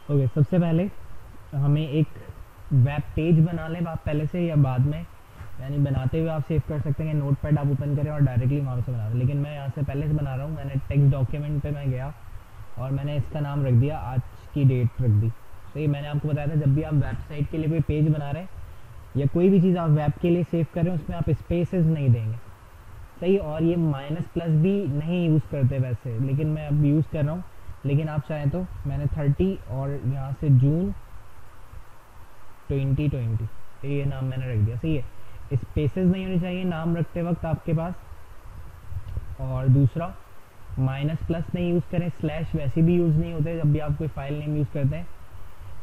Okay, सबसे पहले हमें एक वेब पेज बना लें आप पहले से या बाद में, यानी बनाते हुए आप सेव कर सकते हैं। नोटपैड आप ओपन करें और डायरेक्टली वहाँ से बना दें, लेकिन मैं यहाँ से पहले से बना रहा हूँ। मैंने टेक्स्ट डॉक्यूमेंट पे मैं गया और मैंने इसका नाम रख दिया, आज की डेट रख दी। तो ये मैंने आपको बताया था, जब भी आप वेबसाइट के लिए कोई पेज बना रहे हैं या कोई भी चीज़ आप वेब के लिए सेव कर रहे हैं, उसमें आप स्पेसेस नहीं देंगे, सही। और ये माइनस प्लस भी नहीं यूज़ करते वैसे, लेकिन मैं अब यूज़ कर रहा हूँ। लेकिन आप चाहें तो मैंने 30 और यहाँ से जून 2020 ये नाम मैंने रख दिया, सही है। स्पेसेस नहीं होनी चाहिए नाम रखते वक्त आपके पास। और दूसरा, माइनस प्लस नहीं यूज़ करें, स्लैश वैसे भी यूज़ नहीं होते जब भी आप कोई फाइल नेम यूज़ करते हैं,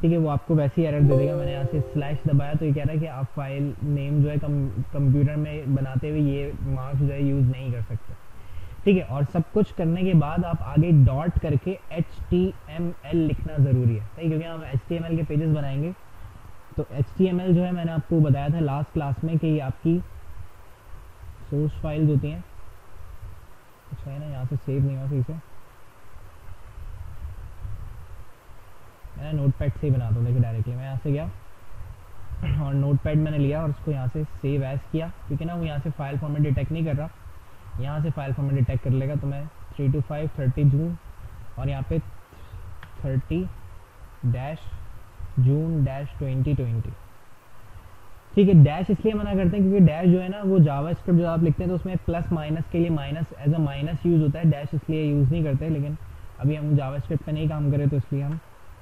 ठीक है। वो आपको वैसे ही एरर दे देगा। मैंने यहाँ से स्लैश दबाया तो ये कह रहा है कि आप फाइल नेम जो है कंप्यूटर में बनाते हुए ये मार्क्स जो है यूज़ नहीं कर सकते, ठीक है। और सब कुछ करने के बाद आप आगे डॉट करके HTML लिखना ज़रूरी है, सही, क्योंकि हम HTML के पेजेस बनाएंगे। तो HTML जो है मैंने आपको बताया था लास्ट क्लास में कि ये आपकी सोर्स फाइल्स होती हैं। अच्छा है ना, यहाँ से सेव नहीं हुआ सही से, मैं नोटपैड से ही बनाता हूँ। देखिए डायरेक्टली मैं यहाँ से गया और नोटपैड मैंने लिया और उसको यहाँ से सेव एज किया, क्योंकि ना वो यहाँ से फाइल फॉर्मेट डिटेक्ट नहीं कर रहा, यहाँ से फाइल फॉर्मेट डिटेक्ट कर लेगा। तो मैं 3 to 5 30 जून और यहाँ पे 30-जून-2020, ठीक है। डैश इसलिए मना करते हैं क्योंकि डैश जो है ना वो जावास्क्रिप्ट जो आप लिखते हैं तो उसमें प्लस माइनस के लिए minus as a minus use होता है, डैश इसलिए यूज़ नहीं करते। लेकिन अभी हम जावास्क्रिप्ट पे नहीं काम करें तो इसलिए मैं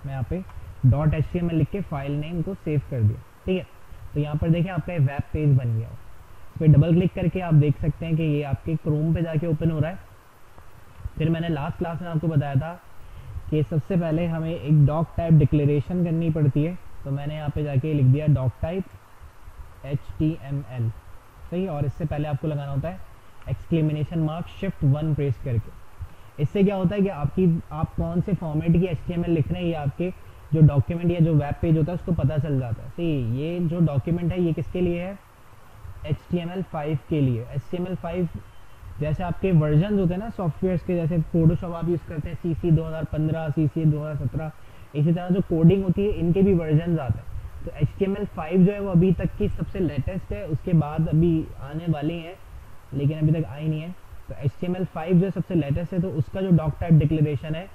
यहाँ पे .html लिख के फाइल नेम को सेव कर दिया, ठीक है। तो यहाँ पर देखें आपका वेब पेज बन गया। इस पर डबल क्लिक करके आप देख सकते हैं कि ये आपके क्रोम पे जाके ओपन हो रहा है। फिर मैंने लास्ट क्लास में आपको बताया था कि सबसे पहले हमें एक डॉक टाइप डिक्लेरेशन करनी पड़ती है। तो मैंने यहाँ पे जाके लिख दिया डॉक टाइप HTML, सही। और इससे पहले आपको लगाना होता है एक्सक्लेमेशन मार्क Shift 1 प्रेस करके। इससे क्या होता है कि आप कौन से फॉर्मेट की HTML लिख रहे हैं ये आपके जो डॉक्यूमेंट या जो वेब पेज होता है उसको पता चल जाता है, सही। ये जो डॉक्यूमेंट है ये किसके लिए है, HTML5 के लिए। HTML5 जैसे आपके वर्जन होते हैं ना सॉफ्टवेयर्स के, जैसे फोटोशॉप आप यूज़ करते हैं CC 2015, CC 2017, इसी तरह जो कोडिंग होती है इनके भी वर्जन आते हैं। तो HTML5 जो है वो अभी तक की सबसे लेटेस्ट है, उसके बाद अभी आने वाली हैं लेकिन अभी तक आई नहीं है। तो HTML5 जो है सबसे लेटेस्ट है, तो उसका जो डॉक टाइप डिक्लेरेशन है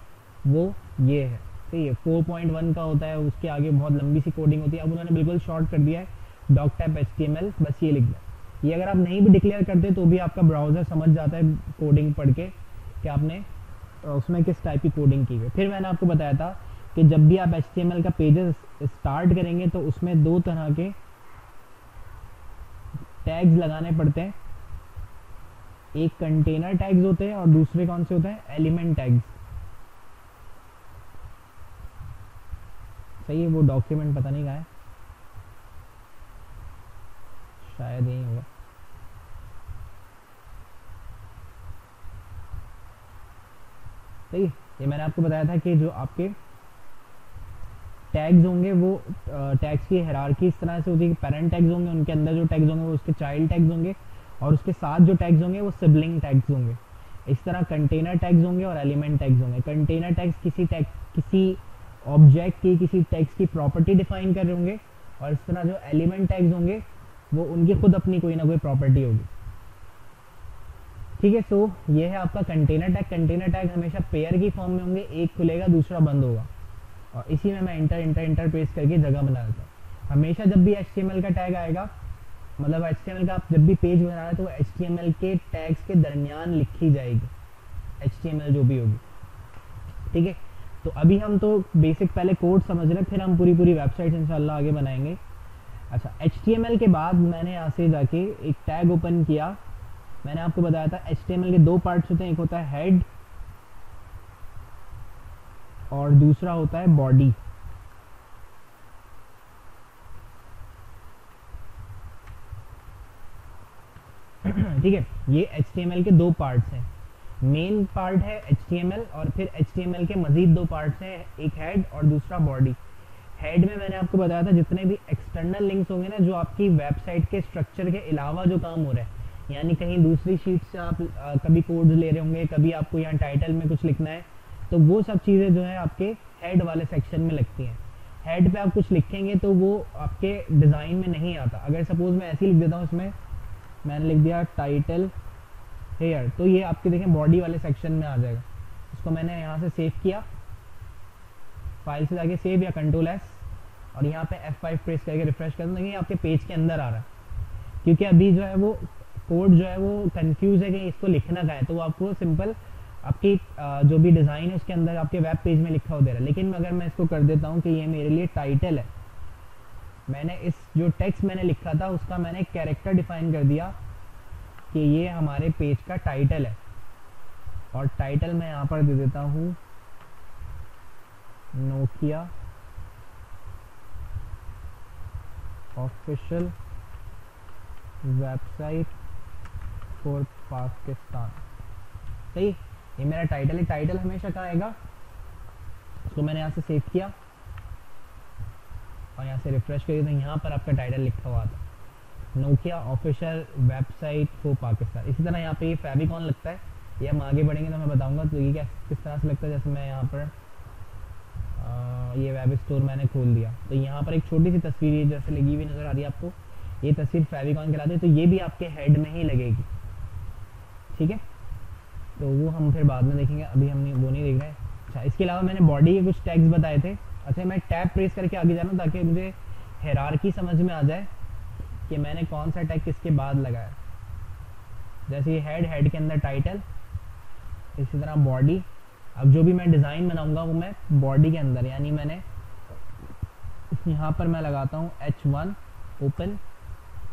वो ये है, ठीक है। 4.1 का होता है, उसके आगे बहुत लंबी सी कोडिंग होती है। अब उन्होंने बिल्कुल शॉर्ट कर दिया है डॉक टाइप HTML, बस ये लिख दिया। ये अगर आप नहीं भी डिक्लेयर करते तो भी आपका ब्राउज़र समझ जाता है कोडिंग पढ़ के कि आपने उसमें किस टाइप की कोडिंग की है। फिर मैंने आपको बताया था कि जब भी आप HTML का पेजेस स्टार्ट करेंगे तो उसमें दो तरह के टैग्स लगाने पड़ते हैं। एक कंटेनर टैग्स होते हैं और दूसरे कौन से होते हैं, एलिमेंट टैग्स, सही है। वो डॉक्यूमेंट पता नहीं कहाँ है, शायद यही होगा। सही, ये मैंने आपको बताया था कि जो आपके टैग्स होंगे वो टैग्स की हायरार्की इस तरह से होती है कि पेरेंट टैग्स होंगे, उनके अंदर जो टैग्स होंगे वो उसके चाइल्ड टैग्स होंगे, और उसके साथ जो टैग्स होंगे वो सिबलिंग टैग्स होंगे। इस तरह कंटेनर टैग्स होंगे और एलिमेंट टैग्स होंगे। कंटेनर टैग्स किसी ऑब्जेक्ट की, किसी टैग्स की प्रॉपर्टी डिफाइन कर रहे होंगे, और इस तरह जो एलिमेंट टैग्स होंगे वो उनकी खुद अपनी कोई ना कोई प्रॉपर्टी होगी, ठीक है। सो ये है आपका कंटेनर टैग। कंटेनर टैग हमेशा पेयर की फॉर्म में होंगे, एक खुलेगा दूसरा बंद होगा, और इसी में मैं इंटर प्रेस करके जगह बना देता हूँ। हमेशा जब भी HTML का टैग आएगा, मतलब HTML का आप जब भी पेज बना रहे हैं तो वो HTML के टैग्स के दरमियान लिखी जाएगी HTML जो भी होगी, ठीक है। तो अभी हम तो बेसिक पहले कोड समझ रहे हैं, फिर हम पूरी वेबसाइट इंशाल्लाह आगे बनाएंगे। अच्छा, HTML के बाद मैंने यहाँ से जाके एक टैग ओपन किया। मैंने आपको बताया था HTML के दो पार्ट्स होते हैं, एक होता है हेड और दूसरा होता है बॉडी, ठीक है। ये HTML के दो पार्ट्स हैं। मेन पार्ट है HTML और फिर HTML के मजीद दो पार्ट्स हैं, एक हेड और दूसरा बॉडी। हेड में मैंने आपको बताया था जितने भी एक्सटर्नल लिंक्स होंगे ना, जो आपकी वेबसाइट के स्ट्रक्चर के अलावा जो काम हो रहा है, यानी कहीं दूसरी शीट से आप कभी कोड्स ले रहे होंगे, कभी आपको यहाँ टाइटल में कुछ लिखना है, तो वो सब चीज़ें जो है आपके हेड वाले सेक्शन में लगती हैं। हेड पे आप कुछ लिखेंगे तो वो आपके डिज़ाइन में नहीं आता। अगर सपोज मैं ऐसे ही लिख देता हूँ, इसमें मैंने लिख दिया टाइटल हेयर, तो ये आपके देखें बॉडी वाले सेक्शन में आ जाएगा। इसको मैंने यहाँ से सेव किया, फाइल से जाके सेव या कंट्रोल एस, और यहाँ पे F5 प्रेस करके रिफ्रेश कर दूँ, देखिए आपके पेज के अंदर आ रहा है। क्योंकि अभी जो है वो कोड जो है वो कंफ्यूज है कि इसको लिखना क्या है, तो वो आपको सिंपल आपकी जो भी डिज़ाइन है उसके अंदर आपके वेब पेज में लिखा हो दे रहा है। लेकिन अगर मैं इसको कर देता हूँ कि ये मेरे लिए टाइटल है, मैंने इस जो टेक्स्ट मैंने लिखा था उसका मैंने एक कैरेक्टर डिफाइन कर दिया कि ये हमारे पेज का टाइटल है, और टाइटल मैं यहाँ पर दे देता हूँ Nokia official website for Pakistan. सही, ये मेरा टाइटल है। टाइटल हमेशा कहाँ आएगा, इसको मैंने यहाँ से सेव किया और यहाँ से रिफ्रेश करिए तो यहाँ पर आपका टाइटल लिखा हुआ था, Nokia official website for Pakistan. इसी तरह यहाँ पे ये फेविकॉन लगता है, ये हम आगे बढ़ेंगे तो मैं बताऊंगा तो ये क्या किस तरह से लगता है। जैसे मैं यहाँ पर ये वेब स्टोर मैंने खोल दिया, तो यहाँ पर एक छोटी सी तस्वीर जैसे लगी हुई नज़र आ रही है आपको, ये तस्वीर फेविकॉन कहलाती है। तो ये भी आपके हेड में ही लगेगी, ठीक है, तो वो हम फिर बाद में देखेंगे, अभी हम वो नहीं देख रहे हैं। अच्छा, इसके अलावा मैंने बॉडी के कुछ टैग्स बताए थे। अच्छा, मैं टैब प्रेस करके आगे जाना ताकि मुझे हायरार्की समझ में आ जाए कि मैंने कौन सा टैग किसके बाद लगाया। जैसे ये हेड के अंदर टाइटल, इसी तरह बॉडी। अब जो भी मैं डिज़ाइन बनाऊंगा वो मैं बॉडी के अंदर, यानी मैंने यहाँ पर मैं लगाता हूँ H1 ओपन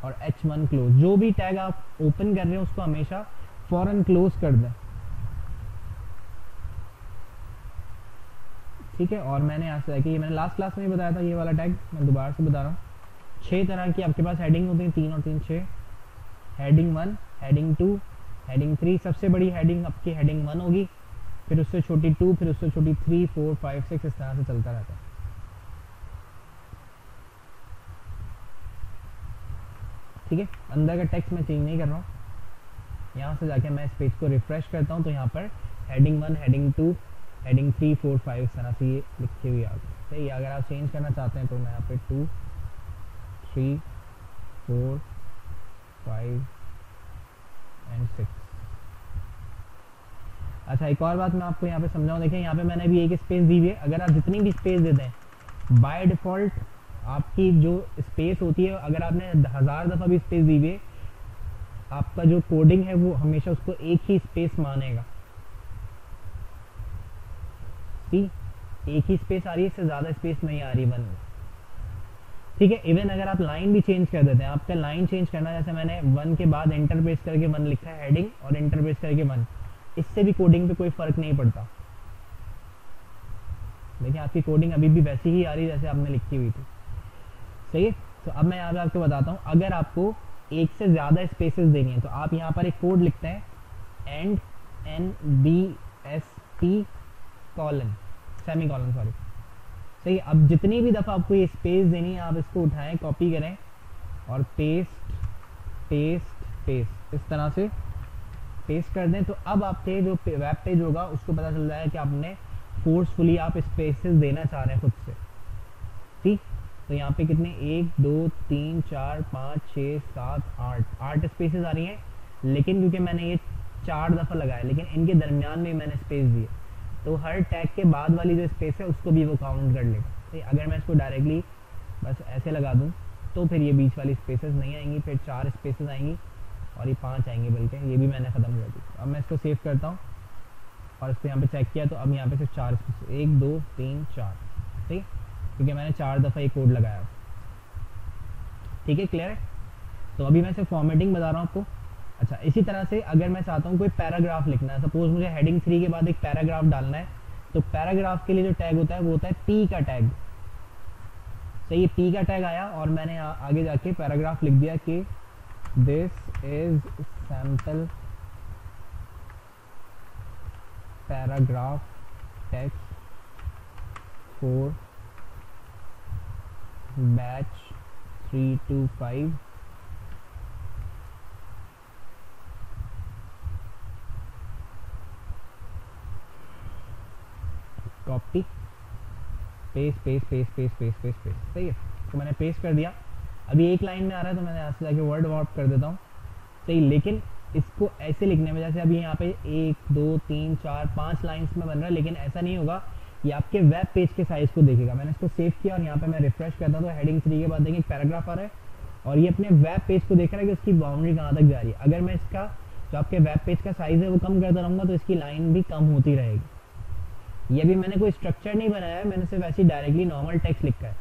और H1 क्लोज। जो भी टैग आप ओपन कर रहे हैं उसको हमेशा फौरन क्लोज कर दें, ठीक है। और मैंने यहाँ से ये मैंने लास्ट क्लास में ही बताया था, ये वाला टैग मैं दोबारा से बता रहा हूँ। 6 तरह की आपके पास हेडिंग होती है, 3 और 3 6। Heading 1, heading 2, heading 3। सबसे बड़ी हेडिंग आपकी हेडिंग 1 होगी, फिर उससे छोटी 2, फिर उससे छोटी 3 4 5 6, इस तरह से चलता रहता है, ठीक है। अंदर का टेक्स्ट मैं चेंज नहीं कर रहा हूँ। यहाँ से जाके मैं इस पेज को रिफ्रेश करता हूँ तो यहाँ पर हेडिंग 1, हेडिंग 2, हेडिंग 3 4 5 इस तरह से ये लिखे हुए आ गए। सही, अगर आप चेंज करना चाहते हैं तो मैं यहाँ पे 2 3 4 5 एंड 6। अच्छा, एक और बात मैं आपको यहाँ पे समझाऊँ। देखें यहाँ पे मैंने भी एक स्पेस दी हुई है। अगर आप जितनी भी स्पेस दे दें, बाय डिफ़ॉल्ट आपकी जो स्पेस होती है, अगर आपने 1000 दफ़ा भी स्पेस दी हुई है, आपका जो कोडिंग है वो हमेशा उसको एक ही स्पेस मानेगा। एक ही स्पेस आ रही है, इससे ज़्यादा स्पेस नहीं आ रही 1 में, ठीक है। इवन अगर आप लाइन भी चेंज कर देते हैं, आपका लाइन चेंज करना, जैसे मैंने 1 के बाद एंटर प्रेस करके 1 लिखा है हेडिंग, और एंटर प्रेस करके 1, इससे भी कोडिंग पे कोई फ़र्क नहीं पड़ता। देखिए आपकी कोडिंग अभी भी वैसी ही आ रही है जैसे आपने लिखी हुई थी, सही है। तो अब मैं यहाँ पे आपको बताता हूँ, अगर आपको एक से ज़्यादा स्पेसेस देनी है तो आप यहाँ पर एक कोड लिखते हैं, and NBSP colon semi colon, sorry, सही। अब जितनी भी दफ़ा आपको ये स्पेस देनी है, आप इसको उठाएं, कॉपी करें और पेस्ट पेस्ट पेस्ट इस तरह से पेस्ट कर दें। तो अब आपके जो वेब पेज होगा उसको पता चल जाएगा कि आपने फोर्सफुली आप स्पेसेस देना चाह रहे हैं खुद से, ठीक। तो यहाँ पे कितने 1 2 3 4 5 6 7 8 स्पेसेस आ रही हैं, लेकिन क्योंकि मैंने ये 4 दफ़ा लगाया, लेकिन इनके दरमियान में मैंने स्पेस दिए, तो हर टैग के बाद वाली जो स्पेस है उसको भी वो काउंट कर लेगा। तो अगर मैं इसको डायरेक्टली बस ऐसे लगा दूँ तो फिर ये बीच वाली स्पेसेस नहीं आएंगी, फिर 4 स्पेसेस आएंगी और ये 5 आएंगी, बल्कि ये भी मैंने ख़त्म कर दी। अब मैं इसको सेव करता हूँ और इसको यहाँ पे चेक किया तो अब यहाँ पे सिर्फ 4 स्पेसेस, 1 2 3 4, ठीक, क्योंकि मैंने 4 दफ़ा ये कोड लगाया, ठीक है, क्लियर है। तो अभी मैं सिर्फ फॉर्मेटिंग बता रहा हूँ आपको। अच्छा, इसी तरह से अगर मैं चाहता हूँ कोई पैराग्राफ लिखना है, सपोज मुझे हेडिंग 3 के बाद एक पैराग्राफ डालना है, तो पैराग्राफ के लिए जो टैग होता है वो होता है P का टैग। तो ये P का टैग आया और मैंने आगे जाके पैराग्राफ लिख दिया कि this is sample paragraph text for batch 3 to 5 copy paste paste paste paste paste paste paste, सही है। तो मैंने पेस्ट कर दिया। अभी एक लाइन में आ रहा है तो मैंने यहाँ से जाके वर्ड वार्प कर देता हूँ, सही। लेकिन इसको ऐसे लिखने में, जैसे अभी यहाँ पे 1 2 3 4 5 लाइन्स में बन रहा है, लेकिन ऐसा नहीं होगा। ये आपके वेब पेज के साइज़ को देखेगा। मैंने इसको सेव किया और यहाँ पे मैं रिफ्रेश करता हूँ तो हेडिंग 3 के बाद देखिए एक पैराग्राफ आ रहा है और ये अपने वेब पेज को देख रहा है कि उसकी बाउंड्री कहाँ तक जा रही है। अगर मैं इसका जो आपके वेब पेज का साइज़ है वो कम करता रहूँगा तो इसकी लाइन भी कम होती रहेगी। ये भी मैंने कोई स्ट्रक्चर नहीं बनाया है, मैंने सिर्फ ऐसी डायरेक्टली नॉर्मल टेक्स्ट लिखा है,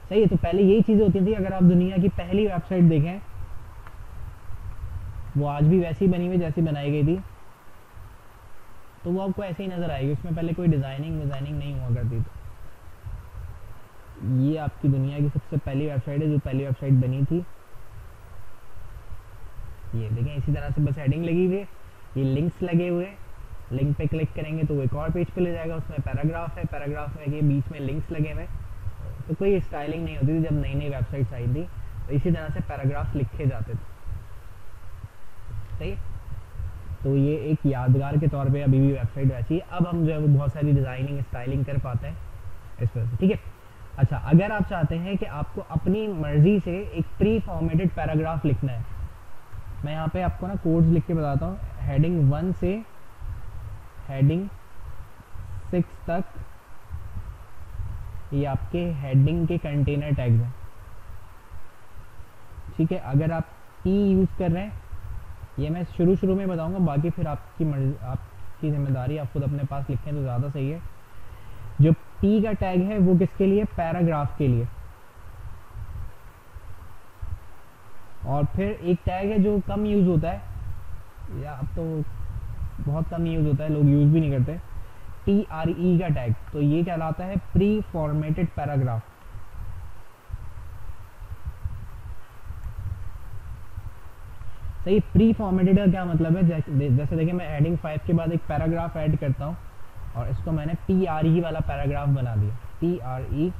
सही है। तो पहले यही चीज़ें होती थी। अगर आप दुनिया की पहली वेबसाइट देखें वो आज भी वैसी बनी हुई जैसी बनाई गई थी, तो वो आपको ऐसे ही नज़र आएगी। उसमें पहले कोई डिज़ाइनिंग नहीं हुआ करती। तो ये आपकी दुनिया की सबसे पहली वेबसाइट है जो पहली वेबसाइट बनी थी। ये देखें, इसी तरह से बस हेडिंग लगी हुई है, ये लिंक्स लगे हुए। लिंक पे क्लिक करेंगे तो वो एक और पेज पे ले जाएगा, उसमें पैराग्राफ है, पैराग्राफ में ये बीच में लिंक्स लगे हुए। तो कोई स्टाइलिंग नहीं होती थी जब नई नई वेबसाइट्स आई थी, तो इसी तरह से पैराग्राफ लिखे जाते थे, सही। तो ये एक यादगार के तौर पे अभी भी वेबसाइट वैसी है। अब हम जो है वो बहुत सारी डिज़ाइनिंग स्टाइलिंग कर पाते हैं इस वजह से, ठीक है। अच्छा, अगर आप चाहते हैं कि आपको अपनी मर्जी से एक प्री फॉर्मेटेड पैराग्राफ लिखना है, मैं यहाँ पे आपको ना कोड्स लिख के बताता हूँ। हेडिंग 1 से हेडिंग 6 तक ये आपके हेडिंग के कंटेनर टैग्स हैं, ठीक है। अगर आप P यूज़ कर रहे हैं, ये मैं शुरू में बताऊंगा, बाकी फिर आपकी जिम्मेदारी, आप खुद अपने पास लिखें तो ज़्यादा सही है। जो P का टैग है वो किसके लिए? पैराग्राफ के लिए। और फिर एक टैग है जो कम यूज़ होता है, या अब तो बहुत कम यूज़ होता है, लोग यूज़ भी नहीं करते, TRE का टैग। तो ये कहलाता है प्री फॉर्मेटेड पैराग्राफ। सही, प्री फॉर्मेटेड का क्या मतलब है? जैसे देखिए मैं हेडिंग 5 के बाद एक पैराग्राफ ऐड करता हूँ और इसको मैंने TRE वाला पैराग्राफ बना दिया, TRE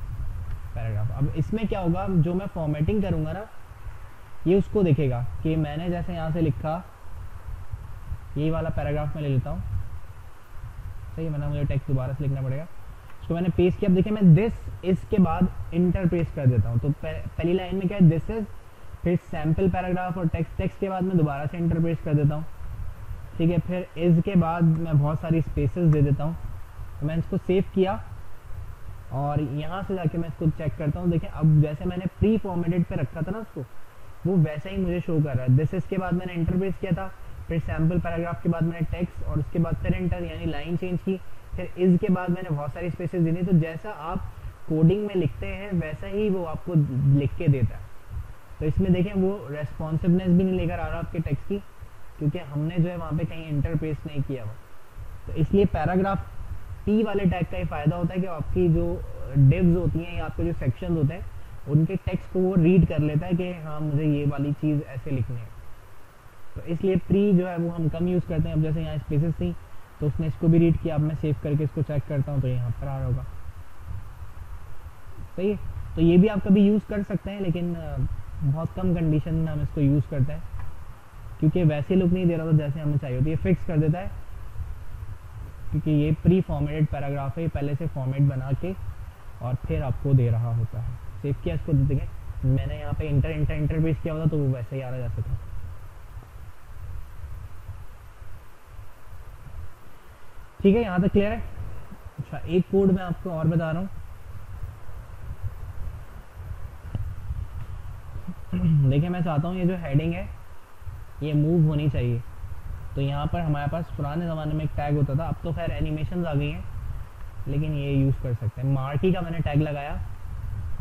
पैराग्राफ। अब इसमें क्या होगा, जो मैं फॉर्मेटिंग करूँगा ना, ये उसको देखेगा कि मैंने जैसे यहाँ से लिखा, यही वाला पैराग्राफ मैं ले लेता हूँ, सही है। मैंने मुझे टेक्स्ट दोबारा से लिखना पड़ेगा। इसको मैंने पेस्ट किया। अब देखिए मैं दिस इस के बाद इंटर पेस्ट कर देता हूँ। तो पहली लाइन में क्या है? दिस इज, फिर सैम्पल पैराग्राफ और टेक्स्ट के बाद मैं दोबारा से इंटर पेस्ट कर देता हूँ, ठीक है। फिर इज के बाद मैं बहुत सारी स्पेसेस दे देता हूँ। तो मैंने इसको सेव किया और यहाँ से जाके मैं इसको चेक करता हूँ। देखिए अब जैसे मैंने प्री फॉर्मेटेड पे रखा था ना उसको, वो वैसा ही मुझे शो कर रहा है। दिस इज के बाद मैंने इंटर पेस्ट किया था, फिर सैम्पल पैराग्राफ के बाद मैंने टेक्स्ट और उसके बाद फिर इंटर, यानी लाइन चेंज की। फिर इज के बाद मैंने बहुत सारी स्पेसेस दी थी। तो जैसा आप कोडिंग में लिखते हैं वैसा ही वो आपको लिख के देता है। तो इसमें देखें वो रेस्पॉन्सिवनेस भी नहीं लेकर आ रहा आपके टेक्स्ट की, क्योंकि हमने जो है वहाँ पे कहीं इंटर पेस्ट नहीं किया हुआ। तो इसलिए पैराग्राफ T वाले टैग का ही फ़ायदा होता है कि आपकी जो डिव्स होती हैं या आपके जो सेक्शन होते हैं उनके टेक्स्ट को वो रीड कर लेता है कि हाँ मुझे ये वाली चीज़ ऐसे लिखनी है। तो इसलिए प्री जो है वो हम कम यूज़ करते हैं। अब जैसे यहाँ स्पेसेस थी तो उसने इसको भी रीड किया। अब मैं सेव करके इसको चेक करता हूँ तो यहाँ पर आ रहा होगा, सही है। तो ये भी आप कभी यूज़ कर सकते हैं, लेकिन बहुत कम कंडीशन में हम इसको यूज़ करते हैं, क्योंकि वैसे लुक नहीं दे रहा था जैसे हमें चाहिए होती है। फिक्स कर देता है, क्योंकि ये प्री फॉर्मेटेड पैराग्राफ है, पहले से फॉर्मेट बना के और फिर आपको दे रहा होता है। सेव किया, इसको दे देंगे। मैंने यहाँ पे इंटर पेस्ट किया होता तो वो वैसे ही आ रहा जैसे था। ठीक है, यहाँ तक क्लियर है। अच्छा, एक कोड मैं आपको और बता रहा हूँ। देखिए मैं चाहता हूँ ये जो हेडिंग है ये मूव होनी चाहिए। तो यहाँ पर हमारे पास पुराने ज़माने में एक टैग होता था, अब तो खैर एनिमेशन आ गई हैं, लेकिन ये यूज़ कर सकते हैं। मार्की का मैंने टैग लगाया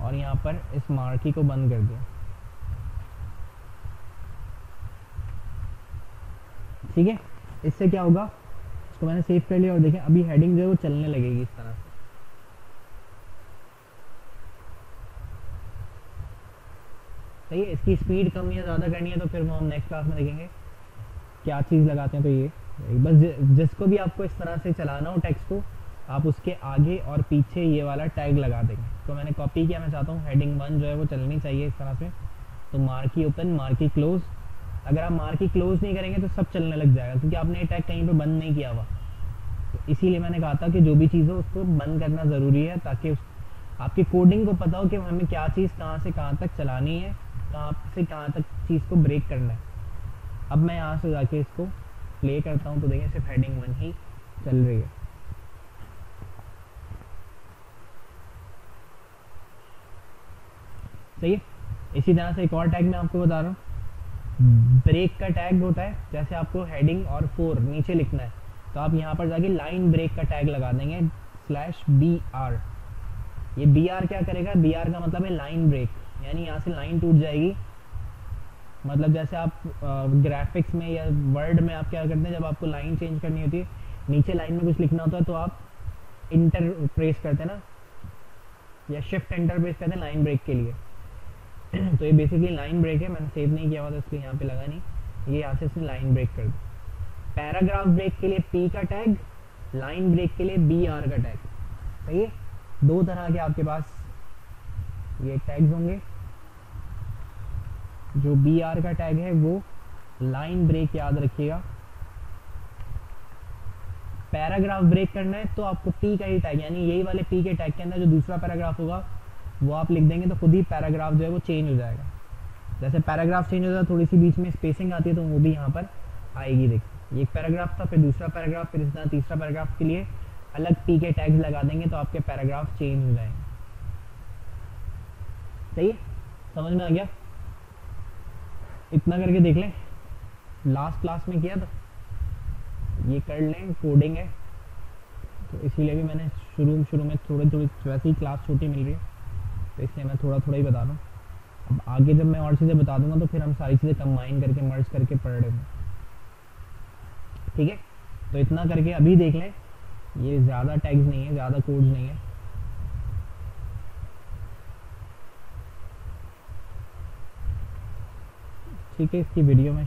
और यहाँ पर इस मार्की को बंद कर दिया, ठीक है। इससे क्या होगा, इसको मैंने सेव कर लिया और देखें अभी हेडिंग जो है वो चलने लगेगी इस तरह से। सही है। इसकी स्पीड कम या ज़्यादा करनी है तो फिर वो हम नेक्स्ट क्लास में देखेंगे क्या चीज़ लगाते हैं। तो ये बस जिसको भी आपको इस तरह से चलाना हो टेक्स्ट को, आप उसके आगे और पीछे ये वाला टैग लगा देंगे। तो मैंने कॉपी किया, मैं चाहता हूँ हेडिंग 1 जो है वो चलनी चाहिए इस तरह से। तो मार्की ओपन, मार्की क्लोज। अगर आप मार्की क्लोज नहीं करेंगे तो सब चलने लग जाएगा, क्योंकि आपने ये टैग कहीं पे बंद नहीं किया हुआ। तो इसीलिए मैंने कहा था कि जो भी चीज़ हो उसको बंद करना ज़रूरी है, ताकि आपकी कोडिंग को पता हो कि हमें क्या चीज़ कहाँ से कहाँ तक चलानी है, कहाँ से कहाँ तक चीज़ को ब्रेक करना है। अब मैं यहाँ से जाके इसको प्ले करता हूँ तो देखें सिर्फ हेडिंग 1 ही चल रही है। सही है। इसी तरह से एक और टैग मैं आपको बता रहा हूँ, ब्रेक का टैग होता है। जैसे आपको हेडिंग और 4 नीचे लिखना है तो आप यहाँ पर जाके लाइन ब्रेक का टैग लगा देंगे /BR। ये BR क्या करेगा, BR का मतलब है लाइन ब्रेक, यानी यहाँ से लाइन टूट जाएगी। मतलब जैसे आप ग्राफिक्स में या वर्ड में आप क्या करते हैं, जब आपको लाइन चेंज करनी होती है, नीचे लाइन में कुछ लिखना होता है तो आप इंटर प्रेस करते हैं ना, या शिफ्ट एंटर प्रेस करते हैं लाइन ब्रेक के लिए। तो ये बेसिकली लाइन ब्रेक है, मैंने सेव नहीं किया हुआ था इसलिए यहाँ पे लगा नहीं, ये यहाँ से इसने लाइन ब्रेक कर दिया। पैराग्राफ ब्रेक के लिए P का टैग, लाइन ब्रेक के लिए BR का टैग। सही है, दो तरह के आपके पास ये टैग्स होंगे। जो BR का टैग है वो लाइन ब्रेक, याद रखिएगा। पैराग्राफ ब्रेक करना है तो आपको P का ही टैग, यानी यही वाले P के टैग के अंदर जो दूसरा पैराग्राफ होगा वो आप लिख देंगे तो खुद ही पैराग्राफ जो है वो चेंज हो जाएगा। जैसे पैराग्राफ चेंज हो जाता है, थोड़ी सी बीच में स्पेसिंग आती है तो वो भी यहाँ पर आएगी। देखिए एक पैराग्राफ था, फिर दूसरा पैराग्राफ, फिर इस तरह तीसरा पैराग्राफ के लिए अलग P के टैग्स लगा देंगे तो आपके पैराग्राफ चेंज हो जाएंगे। सही है, समझ में आ गया? इतना करके देख लें, लास्ट क्लास में किया था, ये कर लें। कोडिंग है तो इसीलिए भी मैंने शुरू में थोड़ी वैसे ही क्लास छोटी मिल रही है तो इसलिए मैं थोड़ा ही बता रहा हूँ। अब आगे जब मैं और चीज़ें बता दूंगा तो फिर हम सारी चीज़ें कंबाइन करके मर्ज करके पढ़ रहे हैं। ठीक है, तो इतना करके अभी देख लें, ये ज़्यादा टैग्स नहीं है, ज़्यादा कोड्स नहीं है। ठीक है, इसकी वीडियो में